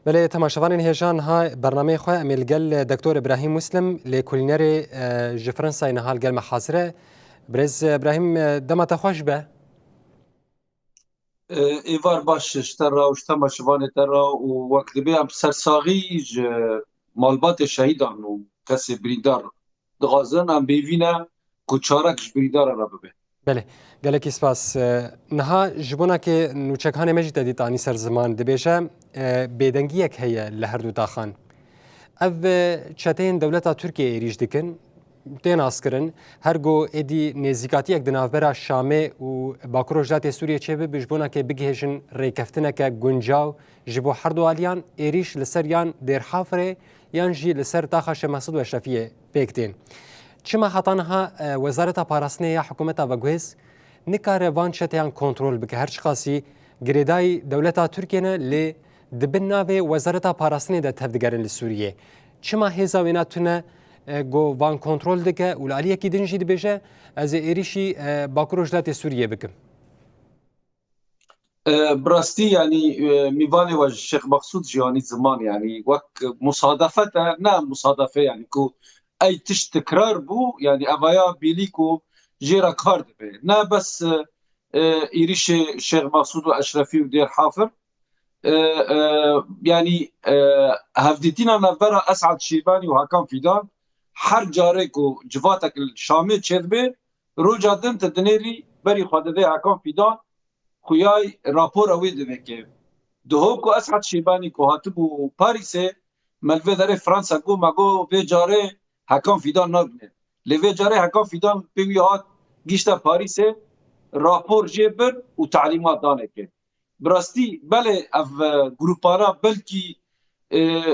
بله تماشاوان هێژان ها برنامه خواه امیل گل دکتور ابراهیم مسلم لکولینر جفرنسای نهال گل محاضره برز ابراهیم دمت خوش به ایوار باشش ترا و شتما شوانه ترا و وقت بی هم سرساغی مالبات شهیدان و کسی بریندار دغازن هم بیوینه کچارکش بریندار را ببه. بله گلکی سپاس نها جبونا که نوچکان مجید دیتانی سر زمان دبیشه بیدنگی یک هیه لهر دو داخان او چتین دولتا ترکیه ایریج دکن تین آسکرن هرگو ادی نزیکاتی یک دنافبرا شامه و باکروش دات سوریه چه به بجبونا که بگهشن ریکفتنه که گنجاو جبو هر دو آلیان ایریش لسر یان در حافره یان جی لسر تاخش مسعود و اشرفیه بکتین چما حتانها وزارت پاراستنه یا حکومت وگوهز نکاره وان چتیان کنترل بکه هرچ خاصی گریدای دولتا ترکیه نه لی دبن ناوی وزارت پاراستنه ده تفدگرن لسوریه چما هزا ویناتونه گو وان کنترل دکه ولالیه کی دنجی دبیجه از ایریشی باکروش دات سوریه بکم براستی یعنی میوان و شیخ مقصود جیانی زمان یعنی وک مصادفه نه مصادفه یعنی کو ای تش تکرار بو یعنی اوایا بیلی کو جیرا کار به نه بس ایریش شیخ مقصود و اشرفی و دیر حافر يعني هفديتينا نفرا اسعد شيباني وهاكان فيدان هر جاره کو جواتك الشامي تشدبه روجا دن تدنيري بري خدده هاكان فيدان خوياي رابور اوي دبكه دهو کو اسعد شيباني کو هاتبو باريس ملوه داره فرانسا کو ماگو و جاره هاكان فيدان نبنه لوه جاره هاكان فيدان بيوي هات گيشتا باريس رابور جبر و تعليمات دانه که براستی بله اف گروپانا بلکی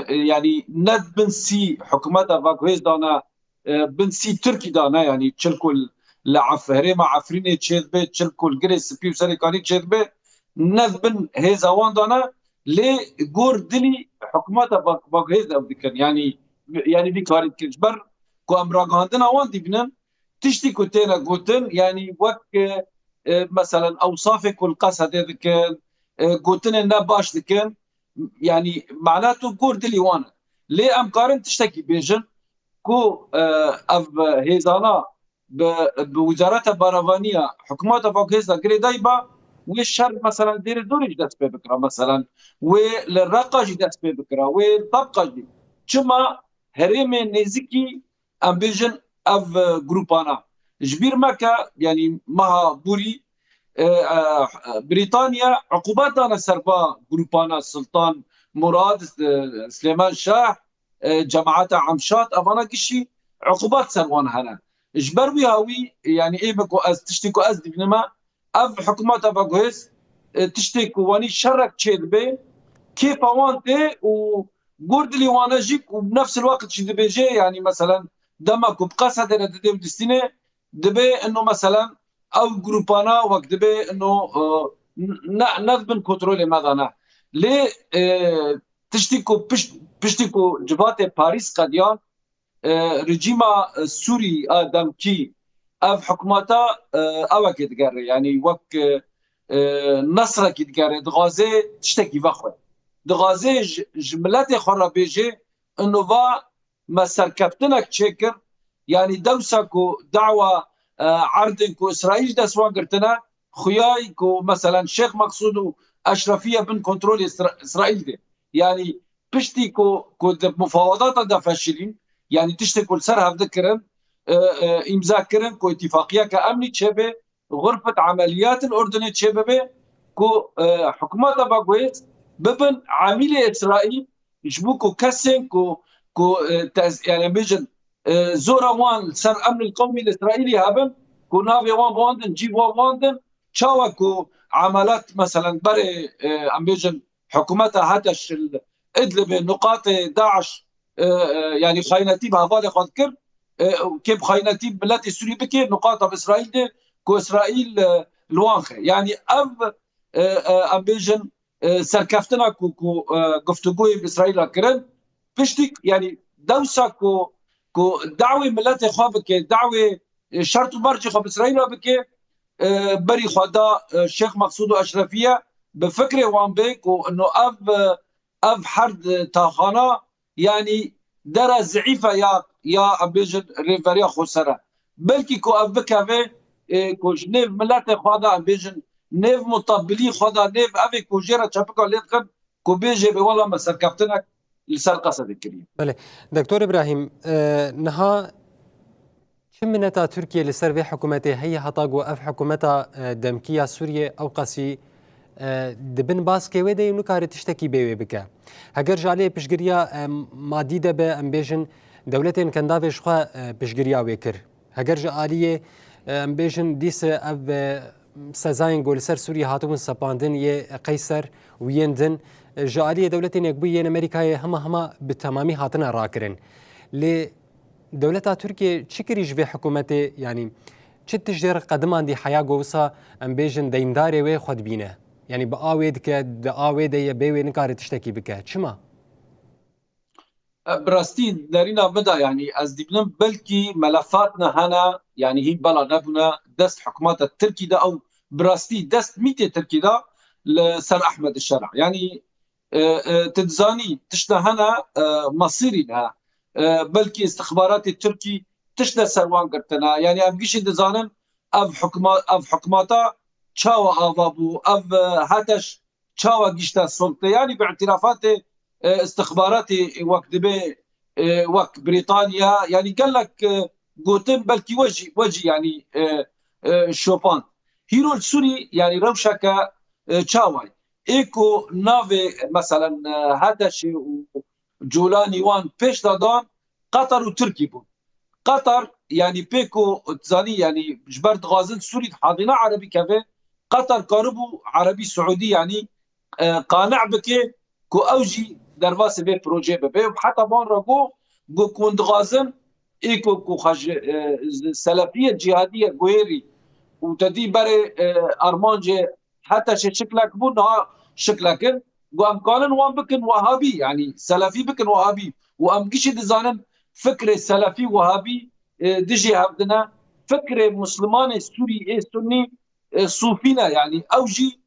يعني ند بنسي حكومات افاكويز دانا بنسي تركي دانا يعني تشلكل لعفهري مع عفريني تشيدبه تشلكل جريس بيو سريكاني تشيدبه ند بن هيزاوان دانا لي جور دلي حكومات افاكويز دكن يعني دي كاري كجبر كو امراغاندنا وان ديبنن تشتي كوتينا جوتن يعني وك مثلا اوصافك والقصد ذكر قلتن انها باش دكن يعني معناته قور دلي وانا ليه ام قارن تشتكي بيجن كو اف هيزانا بوزارة باروانية حكومات فوق هيزا قري دايبا والشر مثلا دير دوري دست بكرة مثلا والرقة دست بكرة والطبقة جي كما هريم نزكي ام بيجن اف جروبانا جبير مكة يعني مها بوري بريطانيا عقوباتنا سربا جروبانا السلطان مراد سليمان شاه جماعات عمشات افانا كشي عقوبات سروان هنا اجبروي هاوي يعني ايه بكو از تشتكو از دبنما اف حكومات افاغويس تشتكو واني شرك تشيدبي كيف وانتي وجورد لي وانا جيك وبنفس الوقت شي دبيجي يعني مثلا دمك وبقصه دبي دستينه دبي انه مثلا او جروبانا وقت دبي انه نذبن كنترول ماذا ليه تشتكو جبات باريس قديان رجيما سوري ادم كي اف حكوماتا او كيتقر يعني وك نصر كيتقر دغازي تشتكي فخوه دغازي جملات خرابيجي انه با ما سركبتنك تشكر يعني دوسكو دعوه عرضكو اسرائيل دسوا قرتنا خيايكو مثلا شيخ مقصود اشرفيه بن كنترول اسرائيل دي يعني بشتيكو مفاوضات دا فشلين يعني تشتكو سرها بذكرن امضاء كرن كو اتفاقيه كامني تشبه غرفه عمليات الاردن تشبه كو حكومات باغويت ببن عميل اسرائيل يجبوكو كسن كو يعني بيجن زورا وان سر امن القومي الاسرائيلي هابن كو نافي وان بواندن جيب وان بواندن تشاوكو عملات مثلا بري ام بيجن حكومتها هاتش ادلب نقاط داعش يعني خاينتي بهذا خذكر كيف خاينتي بلاد سوري بكي نقاط باسرائيل دي كو اسرائيل الوانخه يعني ام بيجن سركفتنا كو گفتگوی باسرائيل كرن بشتك يعني دوسا كو دعوه ملت خوابك دعوه شرط مرجي خو باسرائيل بكي بري خدا شيخ مقصود اشرفيه بفكره وان بيك وانه اب اف حرد تاخانا يعني درا زعيفه يا بيجن ريفريا خسره بلكي كو اف بكافي كو جنيف ملات خوادا بيجن نيف مطبلي خوادا نيف افي كو جيرا تشابكو ليتخن كو بيجي والله ما سركفتنك لسر قصد الكريم. بله دكتور ابراهيم نها چه منتا ترکیه لسر وی حکومتی هی حتا گو اف حکومتا دمکیا سوریه او قسی دبن باس که ویده نو کاری تشتکی بیوی بکه هگر جالی پشگریا مادی ده به امبیجن دولتین کنداویش خواه پشگریا ویکر هگر جالیه امبیجن دیس او سزاین گو لسر سوریه هاتون سپاندن یه قیصر ویندن جالیه دولتین یک بوی امریکای همه به تمامی هاتن را کرن لی دولتا ترکیه چی کریش به حکومت یعنی چه تجدر قدمان دی حیا گوسا ام بیجن دینداری وی خود بینه یعنی با آوید که دا آوید یا بیوی نکاری تشتکی بکه چما؟ براستي دارينا بدا يعني از دبلن بلكي ملفاتنا هنا يعني هي بلا نبنا دست حكومات التركي ده او براستي دست ميتي تركي ده لسر احمد الشرع يعني تتزاني تشتا هنا مصيرنا بلكي استخبارات التركي تشتا سروان قرتنا يعني ام قيش دزانن اف حكوماتا تشاوا افابو اف هاتش تشاوا قيشتا السلطه يعني باعترافات استخباراتي وقت دبي وقت بريطانيا يعني قال لك قوتن بلكي وجي يعني شوبان هيرو السوري يعني روشكا تشاواي ايكو نافي مثلا هذا شيء جولاني وان بيش دادان قطر وتركي بون قطر يعني بيكو تزاني يعني جبرت غازن سوري حاضنه عربي كافي قطر قاربو عربي سعودي يعني قانع بك كو اوجي درواس به بروجي به حتى بان راكو جو كوند غازن ايكو كو خج سلفيه جهاديه غويري وتدي بري ارمانجي حتى شكلك بنا شكلك وام كانن وام بكن وهابي يعني سلفي بكن وهابي وام قيش دزانن فكر سلفي وهابي دجي هبدنا فكر مسلمان سوري اي سني صوفينا يعني اوجي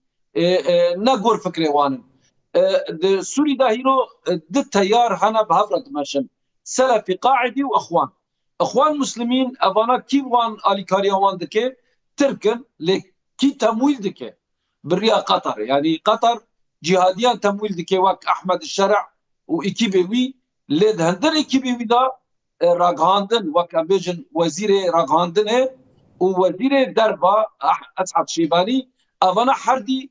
نقور فكر وانن سوري دا هيرو د تيار هنا بهفرة ماشن سلفي قاعدي واخوان اخوان مسلمين افانا كي وان اليكاريا وان دكي تركن لكي تمويل دكي بريا قطر يعني قطر جهاديان تمويل دكي واك احمد الشرع وايكيبيوي لد هندر ايكيبيوي دا راغاندن واك امبيجن وزير راغاندن ووزير دربا اسعد شيباني افانا حردي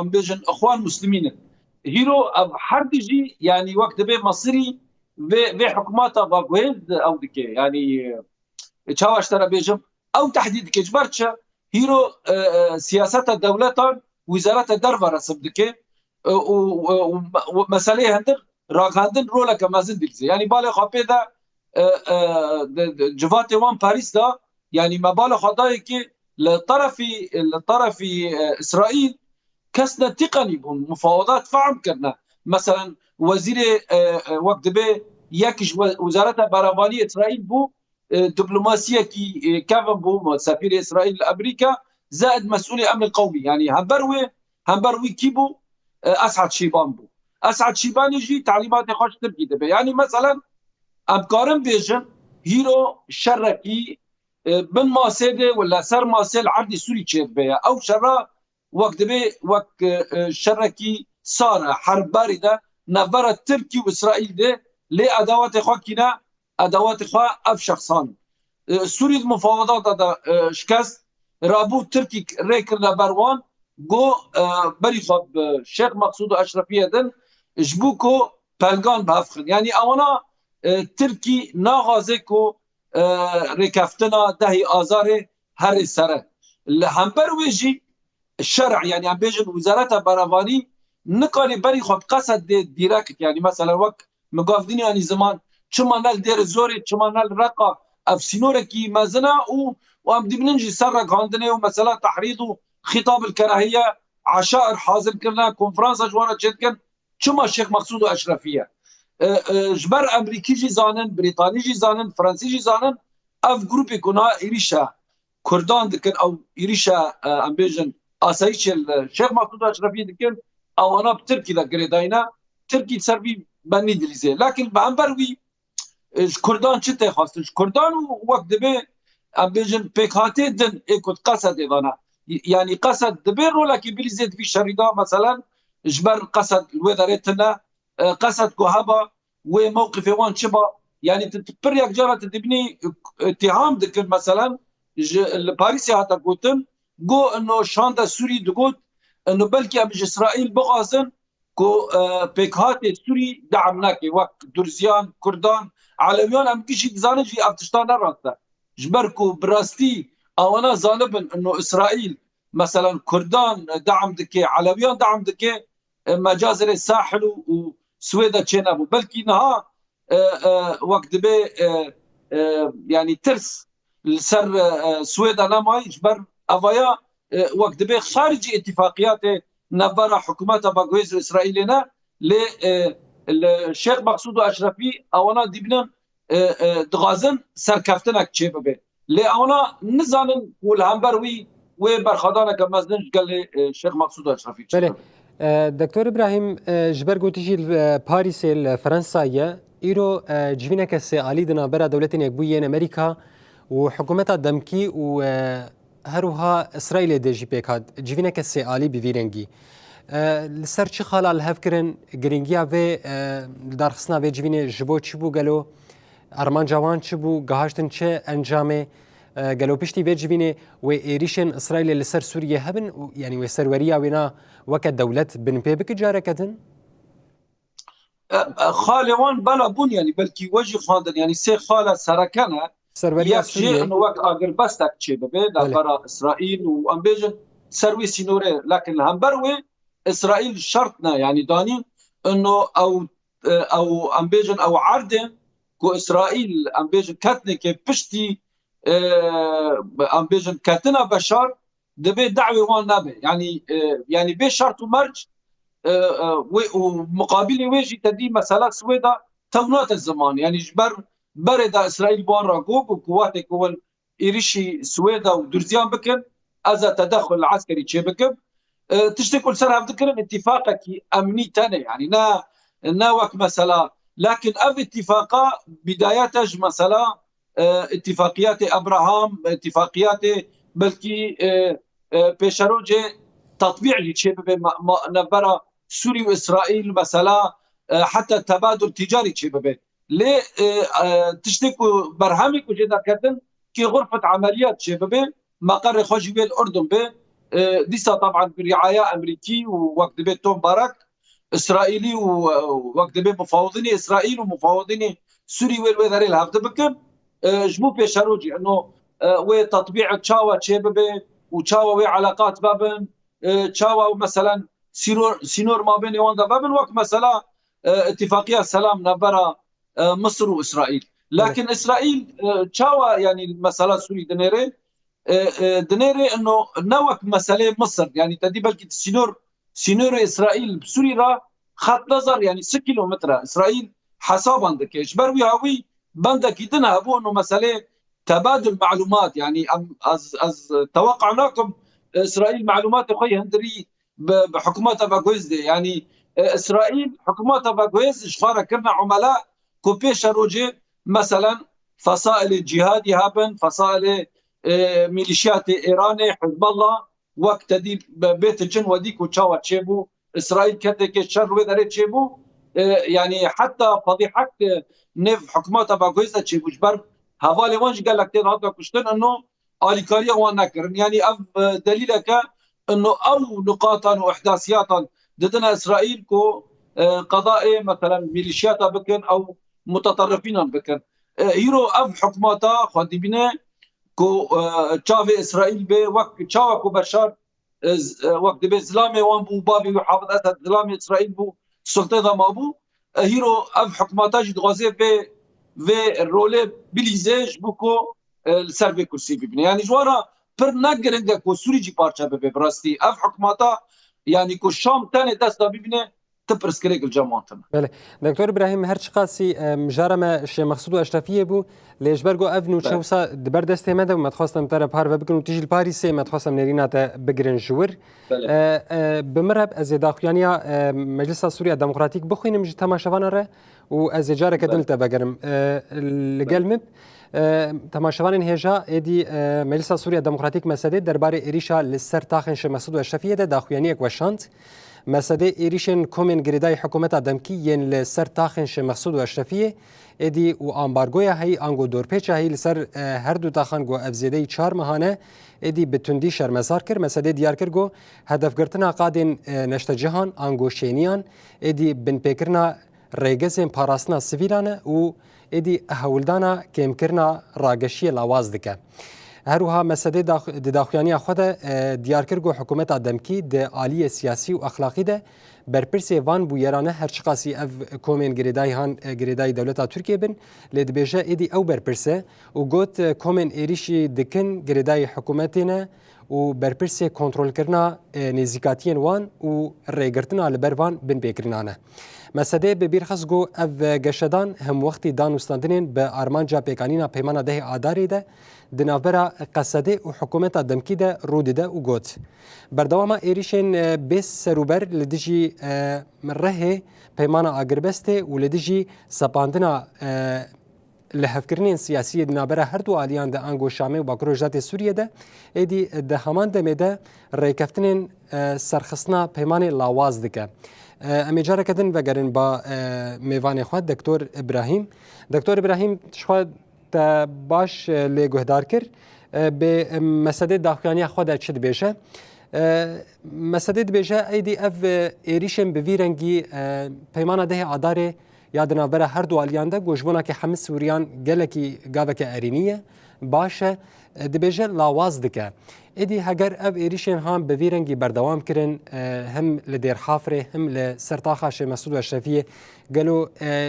امبيجن اخوان مسلمين هيرو حردي جي يعني وقت به مصري في حكومات باغويد او دكي يعني تشاواش ترى بيجم او تحديد كجبرتشا هيرو سياسات الدولة وزارات الدربة رسم دكي ومسألة هندر راغاندن رولا كما زندلزي يعني بالي خابي دا جفاتي وان باريس دا يعني ما بالي خداي كي لطرف اسرائيل كسنا تقني بون مفاوضات فعم كرنا مثلا وزير وقت به يكش وزارة براغاني اسرائيل بو دبلوماسيه كي كافن بو سفير اسرائيل لامريكا زائد مسؤول الامن القومي يعني همبروي كيبو اسعد شيبان بو اسعد شيبان يجي تعليمات خوش تركي دبي يعني مثلا ابكارم بيجن هيرو شركي بن ماسده ولا سر ماسل عرض سوري تشيد بها او شرا وقت به وقت شركي صار حرب بارده نبره تركي واسرائيل ده لادوات خوكينا ادوات خوا اف شخصان سوري المفاوضات هذا شكست رابو تركي ريكر لبروان جو بري خب شيخ مقصود اشرفيه دن جبوكو بلغان بافخن يعني اوانا تركي ناغازيكو ركفتنا دهي آزار هر سره همبر ويجي الشرع يعني عم بيجن وزارة براغاني نقالي بري خب قصد ديراكت يعني مثلا وقت مقافدين يعني زمان چما نال دير زوري چما نال رقا افسينوركي مازنا وام دي بننجي سرق عندنا ومسألة تحريض خطاب الكراهية عشائر حاضر كرنا كونفرانس اجوانا تشتكن چما الشيخ مقصود اشرفيه جبر امریکی جی زانن بریتانی جی زانن فرانسی جی زانن اف گروپی کنا ایریشا کردان دکن او ایریشا امبیجن آسایش الشيخ مقصود اشرفی دکن او انا بترکی دا گریداینا تركي سربي بني دليزي لكن بامبروي كردان شتى خاصة كردان وقت دبي ام بيجن بيكاتي دن ايكوت قصد ايضانا يعني قصد دبير ولكن بليزيد في شريدا مثلا جبر قصد الوذريتنا قصد كهبا وموقف وان شبا يعني تتبر يك جارة تبني اتهام دك مثلا الباريسي هاتا قوتن قو انه شاندا سوري دقوت انه بلكي ابج اسرائيل بغازن كو بيكهاتي سوري دعمناكي وقت درزيان كردان علويان ام كشي زانجي افتشتان راستا جبركو براستي او انا زانبن انه اسرائيل مثلا كردان دعم دكي علويان دعم دكي مجازر الساحل وسويدا تشينابو بلكي نها وقت بي يعني ترس لسر سويدا نماي جبر افايا وقت بي خارج اتفاقيات نبرا حكومات باغويز الاسرائيلينا للشيخ مقصود اشرفي اونا ديبنن دغازن سركفتنك تشي ببي لي اونا نزانن والهمبروي وبرخدانا كمزنج قال لي الشيخ مقصود اشرفي بله دكتور ابراهيم جبر گوتیجی پاریس الفرنسایه ایرو جوینک سعالی دنا برا دولتین یکبوی امریکا و حکومت دمکی و هروها اسرائیل دیجی پیکاد جوینک سعالی بویرنگی لسر چی خاله الهف کرن گرینگیا و دارخصنا و جوین جبو چی بو گلو ارمان جوان چی بو گهاشتن چه انجامه قالوا بيشتي بيجفيني وإيريشن إسرائيل لسر سوريا هبن يعني وسر وريا ونا وكا دولة بن بيبك جاركتن خالوان بلا بون يعني بلكي وجه خاندن يعني سي خاله سركنا سر وريا يكشي انه وقت اگر بستك تشي ببي برا اسرائيل وام بيجن سروي سينوري لكن الهمبروي اسرائيل شرطنا يعني دانين انه او ام بيجن او عرض كو اسرائيل ام بيجن كاتني كي بشتي ام بيجن كاتنا بشار دبي دعوه وان نبي يعني بي شرط ومرج ومقابل ويجي تدي مسألة سويدا تونات الزمان يعني جبر برد إسرائيل بوان راقوب وقواتك كون إيريشي سويدا ودرزيان بكن أزا تدخل العسكري تشي بكن تشتكل سنة بذكر اتفاقك أمني تاني يعني نا وك مسألة لكن أف اتفاقا بداياتج مسألة اتفاقيات أبراهام اتفاقيات بلكي بيشاروجي تطبيع لتشي نبرا سوري واسرائيل مثلا حتى التبادل التجاري تشبه ليه تشتكوا برهامك وجدا كتن كي غرفه عمليات شبه مقر خوجي بين الاردن به ديسا طبعا برعايه امريكي ووقت بيت توم بارك اسرائيلي ووقت بيت مفاوضين اسرائيل ومفاوضين سوري والوذري الهفت بكم جمو بيشاروجي انه وتطبيع تشاوا تشبه وتشاوا وعلاقات بابن تشاوا مثلا سينور ما بين يواندا بابن وقت مثلا اتفاقية سلام نبرا مصر وإسرائيل لكن إسرائيل تشاوا يعني المسألة سوري دنيري إنه نوك مسألة مصر يعني تدي بلكي سينور إسرائيل بسوري را خط نظر يعني 6 كيلومتر إسرائيل حسابا دكيش بروي هاوي بندك يدنها بو إنه مسألة تبادل معلومات يعني از توقعناكم إسرائيل معلومات أخي هندري بحكومات باغويز يعني اسرائيل حكومات باغويز اشخارا كرنا عملاء كوبيش روجي مثلا فصائل الجهادي هابن فصائل ميليشيات ايراني حزب الله وقت دي بيت الجن وديك وتشاوا تشيبو اسرائيل كتك الشر وذري تشيبو يعني حتى فضيحه نيف حكومات باغويز تشيبو جبر هوالي وانج قال لك هذا كشتن انه اليكاريا وانا كرن يعني دليلك انه او نقاطا واحداثياتا ضدنا اسرائيل كو قضاء مثلا ميليشياتا بكن او متطرفين بكن يرو اف حكوماتا خديبنا كو تشافي اسرائيل به وقت تشاوا بشار وقت باسلامي وان بو بابي وحافظ اسد اسلامي اسرائيل بو سلطه ما بو هيرو اف حكوماتا جد غازي في الرولي بليزيج بوكو السربي كرسي ببني يعني جوارا پر نگرنده کو سوری جی پارچه به براستی اف حکومتا یعنی کو شام تنه دست ببینه تبرسكريك الجامعتنا. بله دكتور ابراهيم هرچ قاسی مجارم شی مقصود و اشرفیه بو لیجبرگو افنو چوسا دبر دسته مده و متخواستم تر پار و بکنو تیجل پاریسه متخواستم نرینات بگرن جور بمرب از داخلانیا مجلس سوریا دموکراتیک بخوینم جی تماشاوان ره و از جاره کدن تبگرم لگلمب تماشاوان هجا ادی مجلس سوریا دموکراتیک مساله درباره ایریشا لسر تاخن شی مقصود و اشرفیه ده داخلانی یک وشانت مساله ایریشن کومن گریدای حکومت دمکی ین لسر تاخنش مقصود و اشرفیه ادی و امبارگویا هی انگو دورپیچا هی لسر هر دو تاخن گو افزیده 4 ماهانه ادی بتوندی شرمزار کر مساله دیار کر گو هدف گرتنا قادن نشت جهان انگو شینیان ادی بن پیکرنا ریگزن پاراستنا سویلانه و ادی هولدانا کم کرنا راگشی لاواز دکه هروها مساله داخلانی خود دیار کرگو حکومت دمکی د عالی سیاسی و اخلاقی ده برپرسی وان بویرانه هرچقاسی اف کومن گریدای هان گریدای دولت ترکیه بن لید بیجا ایدی او برپرسه و گوت کومن ایریشی دکن گریدای حکومتینه و برپرسی کنترل کرنا نزیکاتین وان و ریگرتنا لبروان بن بیکرنانه مساله به بیرخص گو اف گشدان هم وقتی دانوستاندنین به آرمانجا پیکانینا پیمانا ده آداری ده دنابرا قصده و حکومت دمکی ده رود ده و گوت بردواما ایریشن بیس سروبر لدیجی مره پیمانا آگربسته و لدیجی سپاندنا لحفکرنین سیاسی دنابرا هر دو آلیان ده انگو شامه و باکروجات سوریه ده ایدی ده همان دمه ده ریکفتنین سرخصنا پیمان لاواز دکه امی جاره کدن وگرن با میوان خود دکتور ابراهیم شخواد باش لگهدار کر به مساله داخلانی خود چد بیشه مساله بیشه ایدی اف ایریشن به ویرنگی پیمان ده عداره یادنا بره هر دو آلیانده گوشبونا که همه سوریان گلکی گاوه که ارینیه باشه دبیجه لاواز دکه ایدی هگر اف ایریشن هم به ویرنگی بردوام کرن هم لدیر حافره هم لسرطاخه مسعود و اشرفیه گلو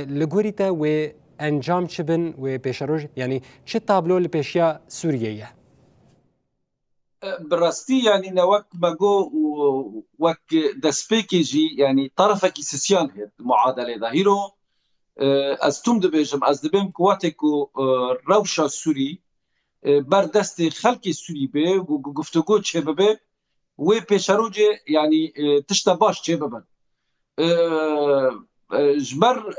لگوریتا و انجام چبن و پیشروج یعنی چه تابلو لپیشیا سوریه براستی يعني نوك ماجو وك دسبيكيجي يعني طرفك سيسيان هيد معادله ظاهره استم دبيجم از دبم قواتكو روشا سوري بردست خلق سوري به گفتگو چه به و پیشروج يعني تشتا باش چه ببن جبر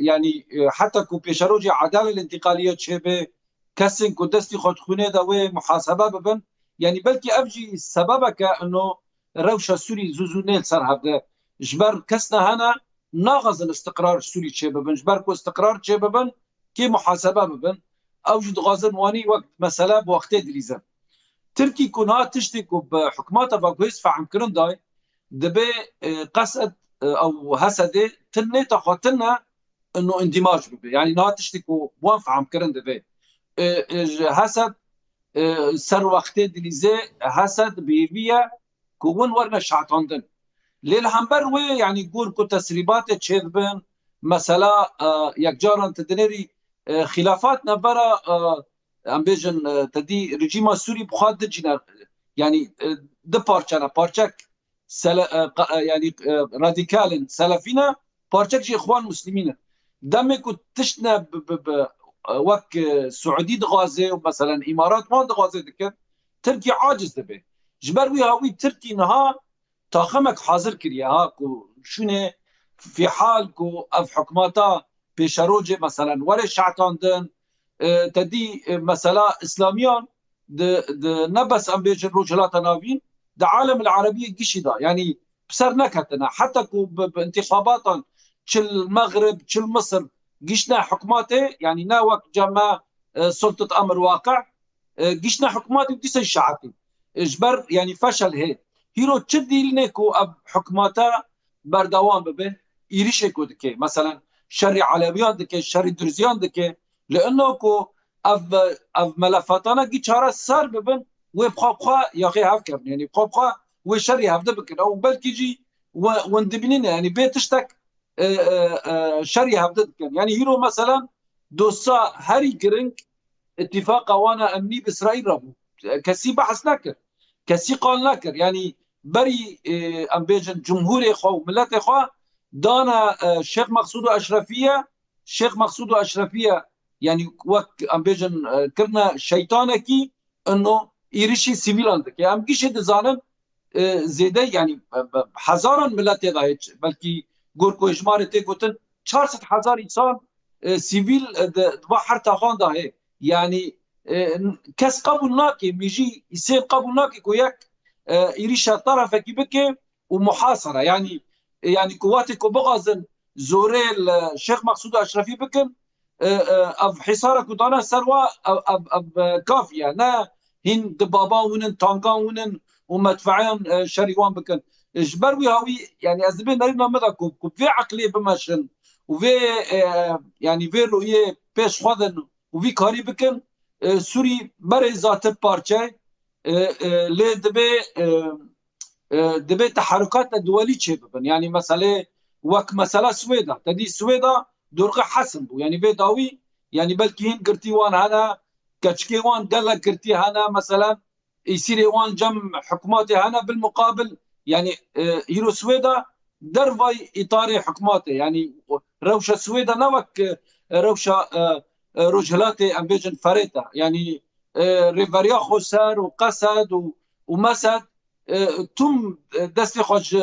يعني حتى كو پیشروج عداله الانتقاليه چه به كسن كو دستي خود خونه دا و محاسبه ببن يعني بلكي افجي سببك انه روشه سوري زوزونيل صار هذا جبر كسنا هنا ناغز الاستقرار السوري شبابن جبر كو استقرار شبابن كي محاسبه ببن اوجد غازن واني وقت مساله بوقت دريزه تركي كنا تشتكوا بحكماتها باكويس فعم كرن داي دبي قصد او هسده تنه تخاطلنا انه اندماج ببي يعني نا تشتكوا بوان فعم كرن دبي هسد سر وقت دلیزه حسد بیویه کون ورنه شعطاندن لیل همبر و یعنی گور کو تسریبات چید بین مثلا یک جاران تدنری خلافات نبرا ام بیجن تدی رژیم سوری بخواد جنا یعنی ده پارچه پارچک یعنی رادیکال سلفینا پارچک جی اخوان مسلمین دمه کو تشنا وك سعودي دغازي ومثلا امارات ما دغازي دكن تركي عاجز دبي جبروي هاوي تركي نها طاقمك حاضر كريا هاكو شنو في حال كو اف حكماتا بيشروجي مثلا ولا شعتاندن تدي مثلا اسلاميان د نبس ام بيجن رجلات نافين د عالم العربيه قشدا يعني بسر نكتنا حتى كو بانتخابات تشل المغرب تشل مصر قشنا حكماته يعني ناوك جمع سلطة أمر واقع قشنا حكماته بديس الشعاتي إجبر يعني فشل هيرو تشدي لنكو أب حكماته بردوام ببه إيريشكو دكي مثلا شري علويان دكي شري درزيان دكي لأنه كو أب ملفاتانا قي چارة سار ببن وبخوا ياخي هفكر يعني بخوا وشري هفده بكن أو بلكي جي واندبنين يعني بيتشتك شري هبدت كان يعني هيرو مثلا دوسا هاري كرنك اتفاق وانا امني باسرائيل رابو كسي بحث نكر كسي قال نكر يعني بري ام بيجن جمهور اخو ملت اخو دانا شيخ مقصود واشرفيه يعني وك ام بيجن كرنا شيطانكي انه يريشي سيفيل عندك يعني ام جيش دزانن زیده یعنی هزاران ملت ده بلکه گورکو اجماع ته گوتن 400,000 انسان سیویل و هر تاخان ده یعنی کس قبول ناکه میجی يصير قبول ناکه کو یک ایریش طرف کی بکه ومحاصره يعني قوات کو بغازن زوره الشيخ مقصود اشرفي بكن اف حصار كودانا سروا كافيه نا هن دبابا ونن تانكا ونن ومدفعين شريوان بكن جبروي هاوي يعني ازبين نرينا مدى كوب في عقلية بمشن وفي يعني في رؤية بيش خذن وفي كاري بكن سوري بري ذات بارچه لي دبي تحركات الدولي تشبن يعني مسألة وك مسألة سويدا تدي سويدا درقة حسن بو يعني في داوي يعني بلكي هين قرتي وان هنا كشكي وان قال قرتي هنا مثلا يصير وان جم حكوماتي هنا بالمقابل يعني هيرو سويدا درفاي اطار حكوماتي يعني روشه سويدا نوك روشه رجلاتي امبيجن فريتا يعني ريفاريا خسر وقسد ومسد تم دستي خوش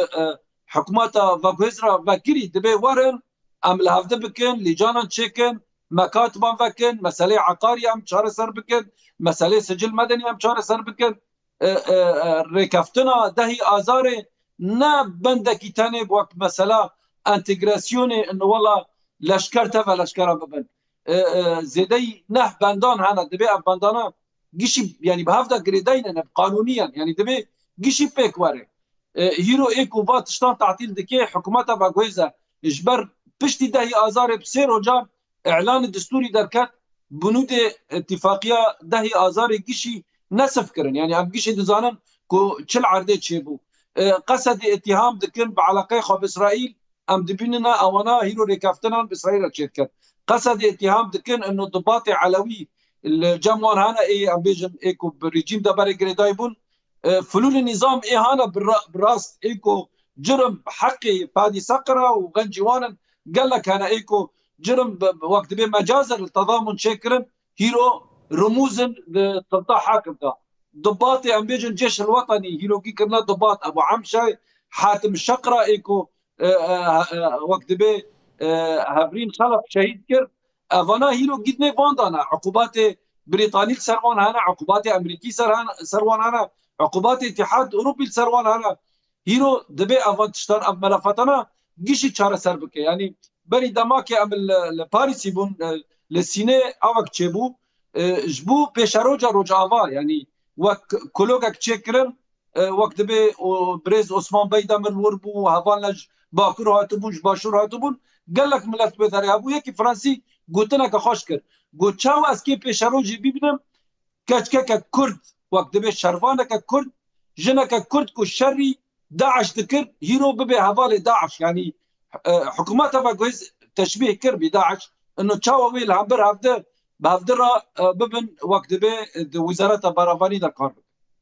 حكوماتا فاغوزرا فكري دبي ورن ام الهفده بكن لجانا تشيكن مكاتبا فكن مسألة عقاري ام شهر سر بكن مسألة سجل مدني ام شهر سر بكن ركفتنا دهي آزار نا بندكي تاني بوقت مسألة انتجراسيوني انه والله لشكر تفا لشكر ببن زيدي نه بندان هنا دبي بندانا جيشي يعني بهفدا جريدين قانونيا يعني دبي جيشي بيك واري هيرو ايكو فات شتان تعطيل دكي حكومتها باغويزا اجبر بشتي دهي آزار بسير وجاب اعلان الدستوري دركات بنود اتفاقية دهي آزار جيشي نسف كرن يعني ام جيش دزانن كو تشل عرضه تشيبو قصد اتهام دكن بعلاقه خو باسرائيل ام دبيننا اوانا هيرو ريكافتنا باسرائيل تشيتكن قصد اتهام دكن انه ضباط علوي الجموان هنا اي ام بيجن ايكو بالريجيم ده بري جريدايبون فلول النظام اي هنا براس ايكو جرم حقي فادي سقره وغنجوان قال لك انا ايكو جرم وقت بمجازر التضامن شكرا هيرو رموزن لتلطاع حاكم ده ضباطي ام بيجن الجيش الوطني هيرو كي كنا ضباط ابو عمشه حاتم الشقره ايكو وقت بي هافرين خلف شهيد كر افانا هيرو جدني فاندانا عقوبات بريطانيك سروان هنا عقوبات امريكي سروان هنا عقوبات اتحاد اوروبي سروان هنا هيرو دبي افان تشتر اف ملفاتنا جيشي تشار سربك يعني بري دماكي ام الباريسي بون للسيني اوك تشيبو جبو بيشاروجا روجاوا يعني وك كولوغاك تشكرن وقت بي بريز عثمان بيدا من وربو هافان لج باكر هاتبون باشور هاتبون قال لك ملت بذري ابو يكي فرنسي قلت لك خوش كر قلت شاو اسكي بيشاروجي بيبنم كاك كرد وقت بي شرفانك كرد جنك كرد كو شري داعش ذكر هيرو ببي هافالي داعش يعني حكومات فاغويز تشبيه كر بداعش انه تشاو ويل هامبر هافدر بهفدرا ببن وقت به وزارت برافانی در کار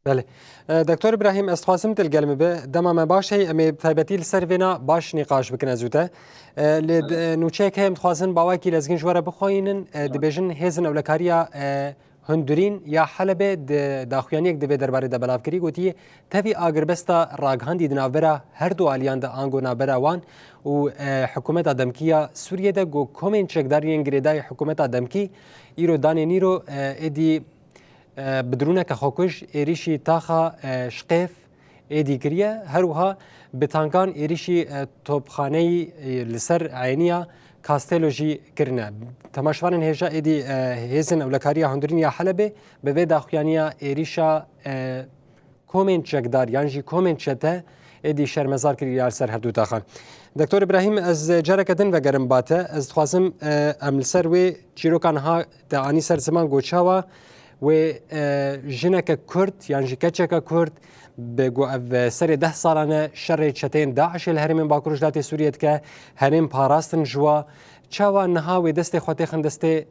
بله دکتور ابراهیم استخواستم تلگلم به دما ما باش هی امی تایبتی لسروینا باش نقاش بکنه زوده لد نوچه که متخواستن باوکی لزگین جواره بخواینن دبیجن هزن اولکاریا هندورین یا حلبه داخویانی یک دبی درباره دبلاف کری گویی تبی آگربستا راگهاندی دنابرا هر دو آلیان دا آنگو نابرا وان و حکومت دمکیا سوریه دا گو کومن چکدارین گریدای حکومت دمکی ایرو دانی نیرو ادی بدرونه که خوکش ایریشی تاخا شقیف ایدی کریه هروها بتانکان ایریشی توبخانه لسر عینیا کاستلوجی کرنه تماشوان هجا ایدی هزن اولکاریا هندرینیا حلبه به وی داخویانیا ایریشا کومن چکدار یعنی کومن چته ایدی شرمزار کریه سر هر دو تاخان دکتور ابراهیم از جرکتن و گرم باته از خواستم املسر و چیروکان ها تعانی سر زمان گوچاوا و جنك كرد يعني كتشك كرد بگو او سر 10 سالانه شر چتین داعش الهرم باکروش داتی سوریه که هرم پاراستن جوا چاوا نها و دست خاطر خندسته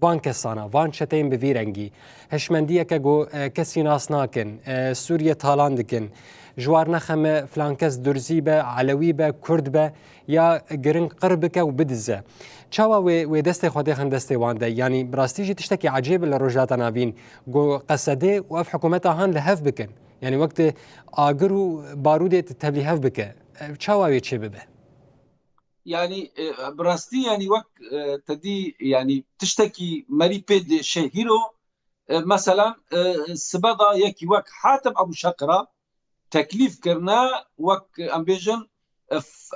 وان کسانا وان چتین به ویرنگی هشمندیه که گو کسی ناس ناکن سوریه تالان دکن جوار نخم فلانکس درزی به علوی به کرد به یا گرنگ قرب که و بدزه چاوا و دست خودی خن دست وانده یعنی براستی جی تشتکی عجیب لروجات نابین گو قصده و اف حکومت هان لهف بکن یعنی وقت آگر و بارود تبلیغ بکه چاوا چه ببه يعني براستي يعني وك تدي يعني تشتكي مري بيد شهيرو مثلا سبدا يكي وك حاتم ابو شقره تكليف كرنا وك امبيجن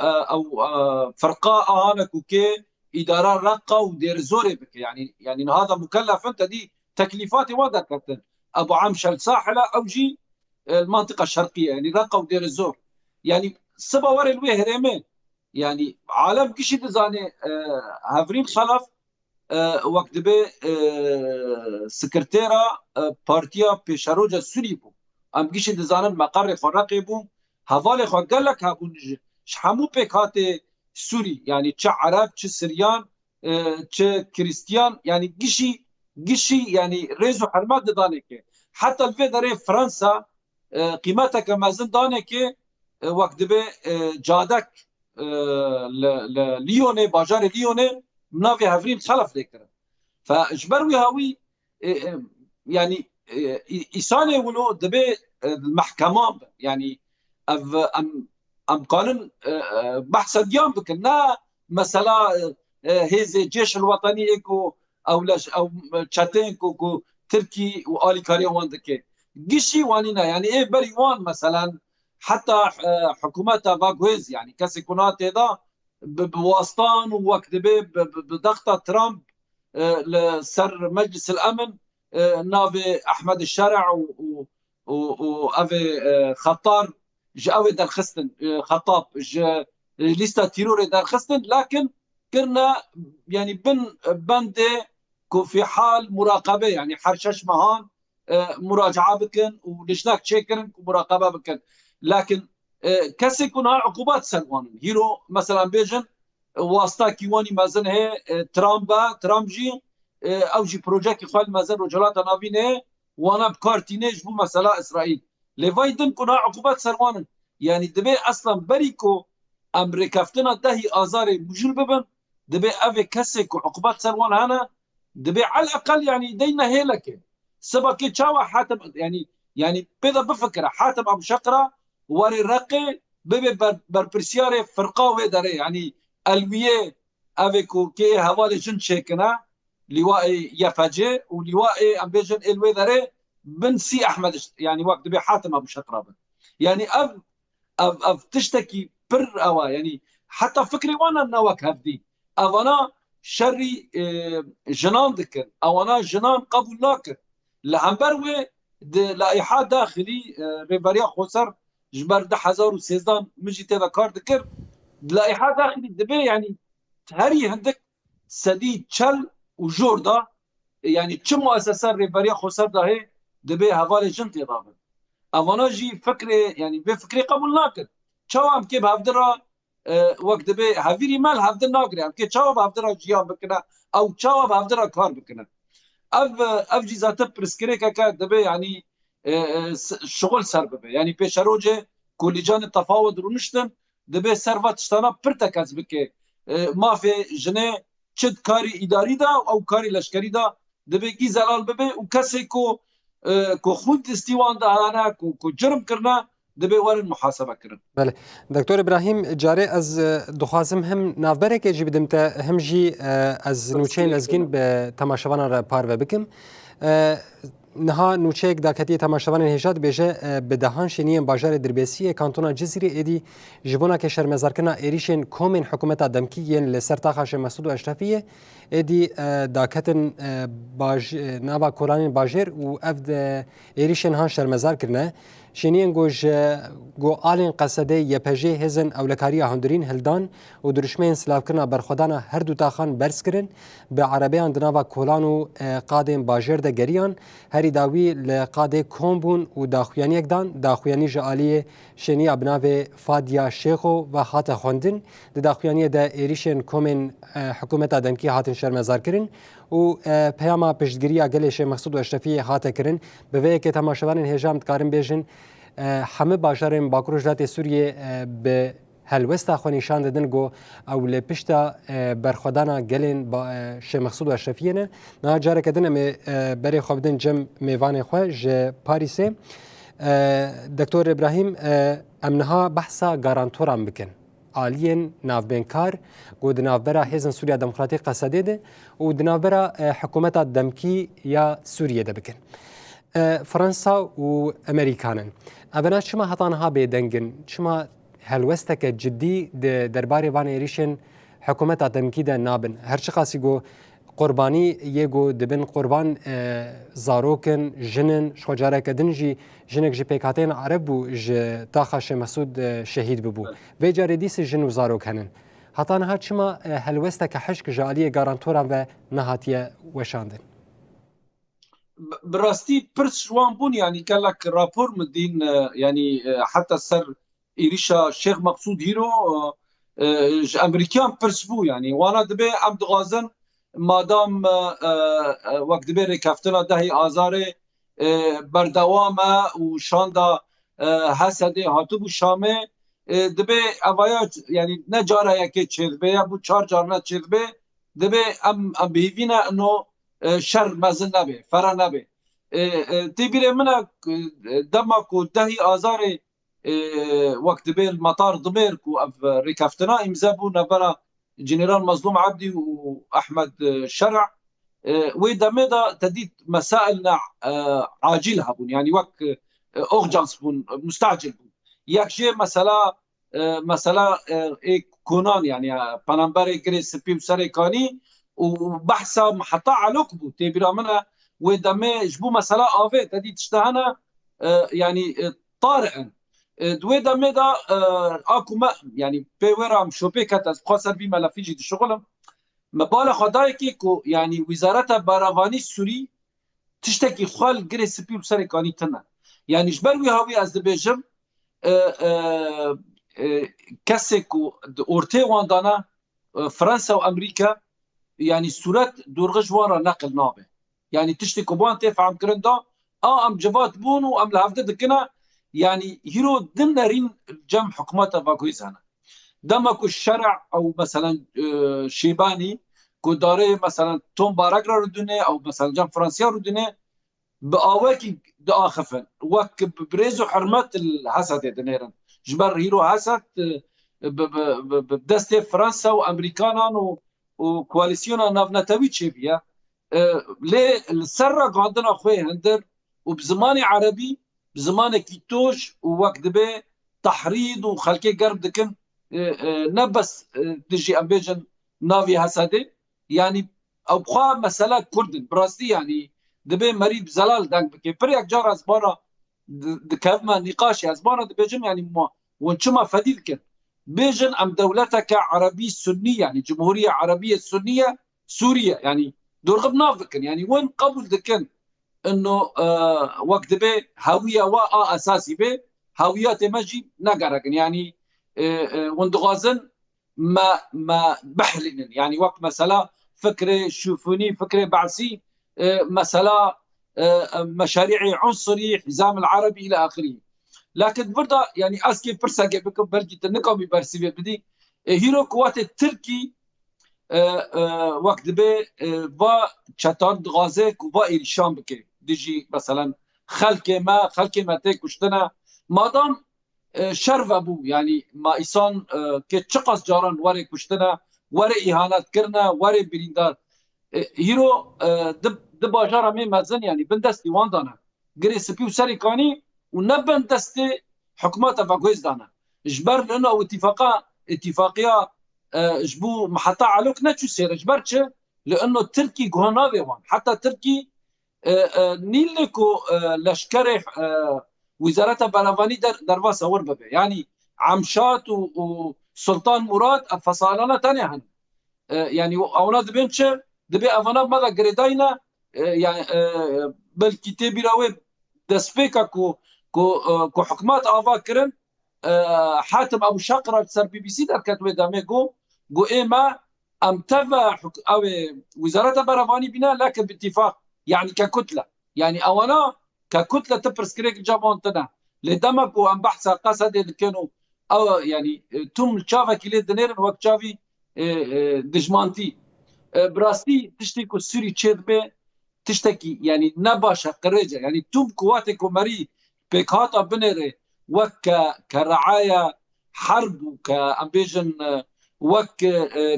او فرقاء هانك وكي اداره رقه ودير زوري بك يعني هذا مكلف انت دي تكليفاتي واضح كابتن ابو عمشل ساحله او جي المنطقه الشرقيه يعني رقه ودير الزور يعني سبا ور الوهرمين يعني عالم كشي دزاني هافرين خلف وقت به سكرتيرا بارتيا بيشاروجا سوري بو ام كشي دزانن مقر فرقي بو حوالي خو قال لك هابون شحمو بكات سوري يعني تش عرب تش سريان تش كريستيان يعني قشي يعني ريزو حرمات دانك حتى الفيدري فرنسا قيمتها كما زين دانك وقت به جادك ليوني باجار ليوني منافي هافرين خلف ذكر فاجبروي هاوي يعني إسانة ولو دبي المحكمة يعني ام قانون بحث ديان بكنا مثلا هذا الجيش الوطني اكو او تشاتين كو تركي والي كاريوان دكي قشي وانينا يعني ايه بريوان مثلا حتى حكومات فاغويز يعني كاسيكونات هذا بواسطان ووقت بضغط ترامب لسر مجلس الامن نافي احمد الشرع وافي خطار جاوي دار خستن خطاب ليستا تيروري دار خستن لكن كنا يعني بندي في حال مراقبه يعني حرشش مهان مراجعه بكن ولجناك تشيكرن ومراقبه بكن لكن كسي يكون عقوبات سنوان هيرو مثلا بيجن واسطه كيواني مازن هي ترامجي او جي بروجيكت خال مازن رجلات نافين وانا بكارتينيج بو مثلا اسرائيل لفايدن كنا عقوبات سنوان يعني دبي اصلا بريكو امريكا فتنا دهي ازار مجل ببن دبي افي كسي عقوبات سنوان هنا دبي على الاقل يعني دينا هيلك سبك تشاوا حاتم يعني بدا بفكره حاتم ابو شقره وري رقي ببي بربرسياري فرقاوي داري يعني الويه افيكو كي هوالي جن شيكنا لواء يفاجي ولواء امبيجن الوي داري بن سي احمد يعني وقت بي حاتم ابو شقره يعني اف تشتكي بر اوا يعني حتى فكري وانا نوك هفدي انا شري جنان ذكر او انا جنان قبول لاكر لهمبروي لائحه داخلي ريفاريا خوسر جبر 1013 مجي تذا كار ذكر لائحه داخلي دبي يعني هري عندك سديد تشل وجوردا يعني تشم مؤسسه ريفاريا خوسر ده هي دبي هوالي جنتي ضابط انا جي فكري يعني بفكري قبول لاكر شوام كيف هفدرا وقت دبي هفيري مال هفدر ناقري يعني كي شواب هفدرا جيان بكنا او شواب هفدرا كار بكنا اف جيزاته برسكريكا كان دبي يعني شغل سربه يعني بيشروجه كوليجان التفاوض رونشتن دبي سرفات اشتنا برتكاز بكي ما في جنه تشد كاري اداري دا او كاري لشكري دا دبي كي زلال ببي وكسي كو خود استيوان دا انا كو جرم کرنا دبي ورن محاسبه کرن. بله دکتور ابراهیم جاره از دخوازم هم نافبره که جی بدم تا هم جی از نوچین ازگین به تماشاوان را پارو بکم نها نوچک داکتی تماشاوان هجات بیجه به دهان شنیم باجار دربیسی کانتونا جزیره ایدی جبونا که شرمزارکنا ایریشن کومن حکومت دمکیین لسر تاخاش مسعود اشرفیه ایدی داکتن نوا کولانین باجر و افد ایریشن هان شرمزار کرنه شنین گو آلین قصده یپجه هزن اولکاری هندرین هلدان و درشمین سلاوکرنا برخودانا هر دو تاخان برس کرن به عربیان دناوا کولان و قادم باجر ده گریان هر بری داوی لقاده کومبون و داخویانی اکدان داخویانی جالی شنی ابناو فادیا شیخو و هات خوندن داخویانی دا ایریشن کومن حکومت دمکی هاتن شرمزار کرن و پیاما پشتگیری اگلش مقصود و اشرفی هات کرن به وی که تماشاوان هجام کارن بیژن همه باشارن باکروجات سوریه به هلوستا خو نشان دادن گو او لپشتا برخودانا گلین با شه مقصود و اشرفیه نه جاره کدن ام بری خوابدن جم میوان خو ج پاریس دکتر ابراهیم امنها بحثا گارانتورام بکن آلین نافبنکار گو دنافبرا حزن سوریا دموکراتیک قصده ده و دنافبرا حکومت دمکی یا سوریه ده بکن فرنسا و امریکانن ابنا شما هطانها بدنگن شما هلوستك جدي درباري وان ايريشن حكومت دمكي دا نابن هرچ قاسي گو قرباني يگو دبن قربان زاروكن جنن شخجاره كدنجي جنك جي بيكاتين عربو ج تاخش مسعود شهيد ببو و جاري ديس جن و زاروك هنن هطان هات شما هلوستك حشك جاليه غارانتورا و نهاتيه وشاندن براستي برس شوان بون يعني كلك رابور مدين يعني حتى سر إيريشا الشيخ مقصود هيرو أمريكان برسبو يعني وانا دبي ام دغازن مادام وقت دبي ركفتنا دهي آزار بردوامه وشاندا حسده هاتبو شامه دبي اوایات يعني نجاره يكي چربه یا بو چار جارنا چربه دبي ام بهيفينا انه شر مزن نبه فرا نبه تبيره منا دمكو دهي آزار وقت به المطار ضمير كو ركفتنا امزابو نبرا جنرال مظلوم عبدي واحمد شرع ويدا تديت مسائلنا عاجلها بون يعني وقت اورجانس بون مستعجل بون يكشي مثلا كونان يعني بانامبري كريس بيم سريكاني وبحثا محطة علوك بو تبيرا منا ويدا جبو مسألة آفي تديت اشتهنا يعني طارئا دوی دمه دا اكو ما يعني بيورام شوبي كات خاصه في ملفيجي دي شغلم مبالغ خدای کی کو يعني وزارت باروانی سوری تشتكي خال جري سبي وسركاني تنا يعني جبروي هاوي از دبجم كاسكو اورتي واندانا فرنسا وامريكا يعني صورت دورغ جوارا نقل نابه يعني تشتكي بوان تفهم كرندا ام جوات بونو ام لهفته دكنا يعني هيرو دمنارين جم حكومات باكويز هنا دمكو الشرع او مثلا شيباني كو داري مثلا توم باراغرا ردنه او مثلا جم فرنسيا ردنه باواكي داخفن وك بريزو حرمات الحسد دنيرن جبر هيرو حسد بدست فرنسا وامريكانا وكواليسيونا نافناتوي تشيبيا ليه السرق عندنا خوي هندر وبزماني عربي بزمان كيتوش ووقت دبي تحريض وخلكي قرب دكن نبس دجي امبيجن نافي هسادي يعني او بخوا مسألة كردن براستي يعني دبي مريض زلال دانك بكي بريك جار ازبارا دكافما نقاشي ازبارا دبيجن يعني وانشما فديد كن بيجن ام دولتك عربي سنية يعني جمهورية عربية سنية سوريا يعني دورغب نافكن يعني وين قبل دكن انه وقت به هويه وا اساسي به هويات مجي نقرقن يعني وندغازن ما بحلن يعني وقت مثلا فكره شوفوني فكره بعثي مثلا مشاريع عنصري حزام العربي الى اخره لكن برضه يعني اسكي برساكي بكم برجي تنقمي برسي بدي هيرو قوات التركي وقت به با چتان دغازه و ایرشان بکه دیجی مثلا خلق ما تکشتنا مادام شر بو يعني ما ایسان که چقاس جاران وره کشتنا وره اهانت کرنا وره بریندار هیرو د باجار می مزن يعني بندستی وان دانا گری سپی و سریکانی و نبن دستی حکومت افاقویز دانا جبر لنا و اتفاقية جبو محطة علوك نتشو سير جبرتش لأنه تركي قهناوي وان حتى تركي نيلكو لشكري وزارة بلافاني درباسة ورببه يعني عمشات وسلطان مراد فصالنا تاني هن يعني أولاد بنتش دبي أفنا ماذا قريداينا يعني بلكي تبيراوي دسبيكا كو حكمات آفا كرن حاتم ابو شقره سر بي بي سي در كتوي داميغو جو ايما ام تبع او وزاره برافاني بنا لكن باتفاق يعني ككتله يعني اونا ككتله تبرسكريك جابونتنا لدمك ام بحث قصد كانوا او يعني تم تشافا كيلي دنيرن وقت تشافي دجمانتي براستي تشتكي سوري تشيدبه تشتكي يعني نباشا قريجه يعني تم قواتك ومري بيكاتا بنري وك كرعايه حرب وكامبيجن وك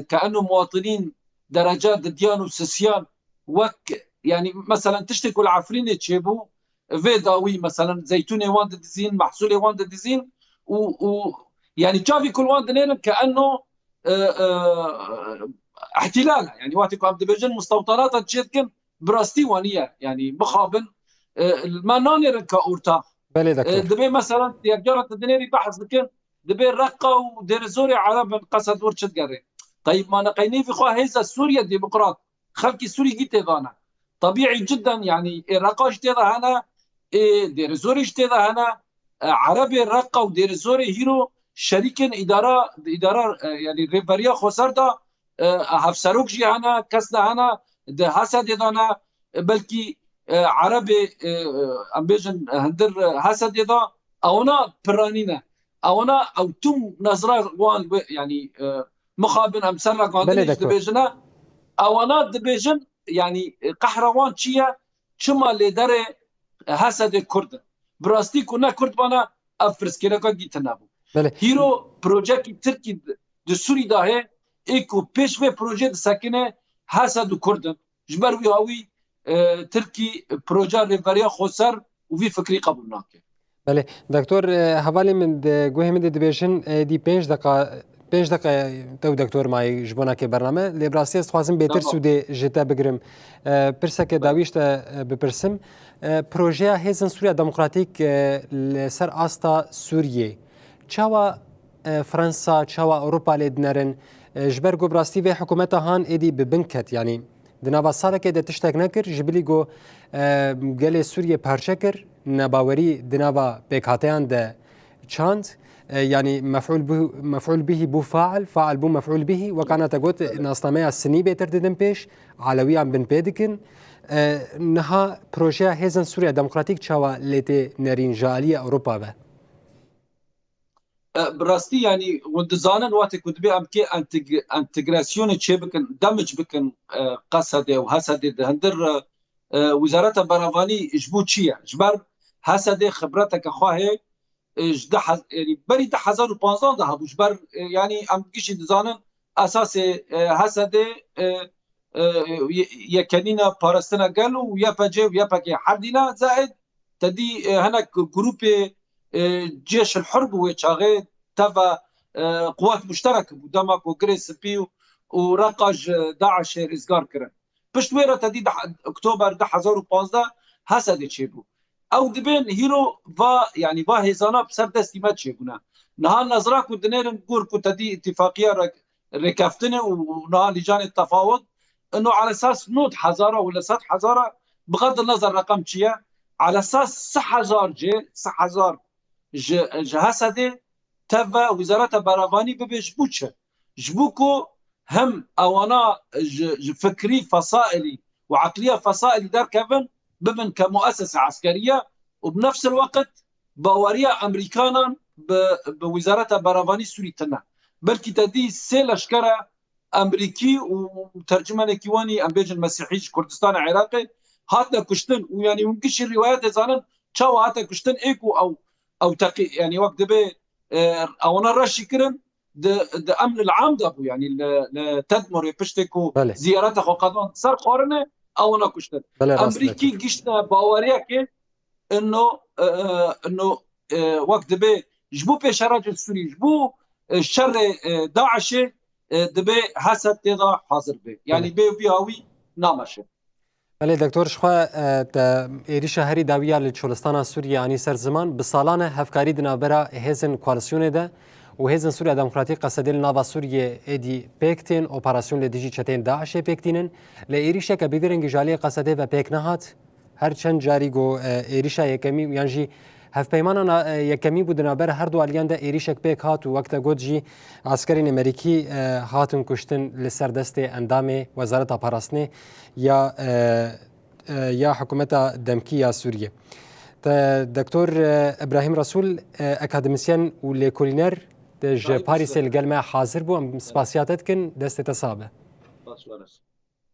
كانه مواطنين درجات ديان وسيسيان وك يعني مثلا تشتكوا العفرين تشيبو فيداوي مثلا زيتوني واند ديزين محصولي واند ديزين و يعني تشافي كل واند دينين كانه احتلال يعني وقتكم عم دبجن مستوطنات تشيكن براستي وانيه يعني بخابن ما نانير كاورتا بله دکتور دبي مثلا يجرت الدنيري بحث لكن دبي رقه ودير زوري عرب قصد ورشد قري طيب ما نقيني في خوا هيزا سوريا ديمقراط خلكي سوري جيت ضانا طبيعي جدا يعني الرقاش تيضا هنا دير زوري تيضا هنا عربي رقه ودير زوري هيرو شريكن اداره يعني ريفريا خسردا هفسروك جي هنا كسنا هنا ده حسد يدانا بلكي عربي ام بيجن هندر حسد يدا اونا برانينا اونا او تم نظره وان يعني مخابن امثال بله قاندنيش دکتور دبيجنا اونا دبيجن يعني قهروان چيه چما لدره حسد كرد براستي كنا كرد بانا افرس كيركا جيتنابو بله هيرو بروجكت تركي د سوري داهي ايكو پیشوه پروژه ساکنه حسد و کردن جبر وی هاوی ترکی پروژه ریوریا خسر و وی فکری قبول ناکه بله دکتور حوالی من گوه من دبیشن دی 5 دقیقه تو دکتور مای جبونا که برنامه لیبراسی است خوازم بهتر سوده جتا بگرم پرسه که داویشت بپرسم پروژه هیزن سوریا دموکراتیک لسر آستا سوریه چاوا فرانسا چاوا اوروپا لیدنرن جبر گو براستی و حکومت هان ایدی ببنکت یعنی دنابا ساله که ده تشتک نکر جبلی گو گل سوریه پرچه کر نباوری دنابا بکاتیان ده چاند يعني مفعول به بو فاعل بو مفعول به وكانت قوت ناصنامه السني بيتر ددن بيش علوي عم بن بيدكن نها بروجه هيزن سوريا ديمقراطيك تشاوا ليتي نرين جاليه اوروبا به براستي يعني وندزانن وقت كنت بي امكي انتجراسيون تشي بكن دمج بكن قصد وحسد هندر وزاره برافاني جبو تشيا جبر حسد خبرتك اخوه جده يعني بري 2015 ده بوجبر يعني ام كيش دزانن اساس حسد يكنينا باراستنا قالوا ويا باجي ويا باكي حدينا زائد تدي هناك جروب جيش الحرب وشاغي تبع قوات مشتركه قدامك وجريس بي ورقج داعش رزقار كرن بشتويره تدي اكتوبر 2015 حسد تشيبو او دبين هيرو فا يعني فا هيزانا بسر دستي ما تشيبونا نهار نظراك ودنيرن قور كتدي اتفاقيه ركافتني ونهار لجان التفاوض انه على اساس نوت حزاره ولا 100 حزاره بغض النظر رقم تشيا على اساس 6000 6000 جهاسده تبع وزاره برافاني ببيش بوتشه جبوكو هم اوانا فكري فصائلي وعقليه فصائلي دار كيفن بمن كمؤسسه عسكريه وبنفس الوقت باوريا امريكانا بوزاره برافاني سوري تنا بلكي تدي سيل اشكره امريكي وترجمان كيواني ام بيجن مسيحي كردستان عراقي هاتنا كشتن ويعني ممكن الروايات زانن تشاو هاتا كشتن ايكو او تقي يعني وقت به او انا رشي كرن د امن العام دابو يعني لتدمر بشتكو زيارات اخو قادون صار قارنه او انا كشتن امريكي قشنا باوريا كي انه وقت به جبو بشراج السوري جبو شر داعش دبي حسد تضع حاضر به يعني بي هاوي نامشه بله دکتور شخوا ایری شهری داویا لچولستان سوریه آنی سر زمان بسالانه هفکاری دنابرا هزن کوالسیونه ده و هێزن سووریا دموکراتی قەسەدێ لە ناوا سووریە ئێدی پێکتێن ئۆپاراسیۆن لە دژی چەتێن داعشێ پێکتینن لە ئێریشێکە بێدرنگی ژالێ قەسەدێ بە پێک نەهات هەر چەند جاری گۆ ئێریشا یەکەمی یانژی هەفپەیمانە یەکەمی بوو دنابەر هەردوو ئالیاندا ئێریشێک پێک هات و وەکتە گوتجی ئاسکەرین ئەمریکی هاتن کوشتن لەسەر دەستێ ئەندامێ وەزارەتە پاراستنێ یا حکوومەتە دەمکی یا سووریە. دکتۆر ئەبراهیم ڕەسوول ئەکادمیسیەن و لێکۆلینەر ji Parîsê li gel me hazir bû em spasiyatê dikin destê te sabe.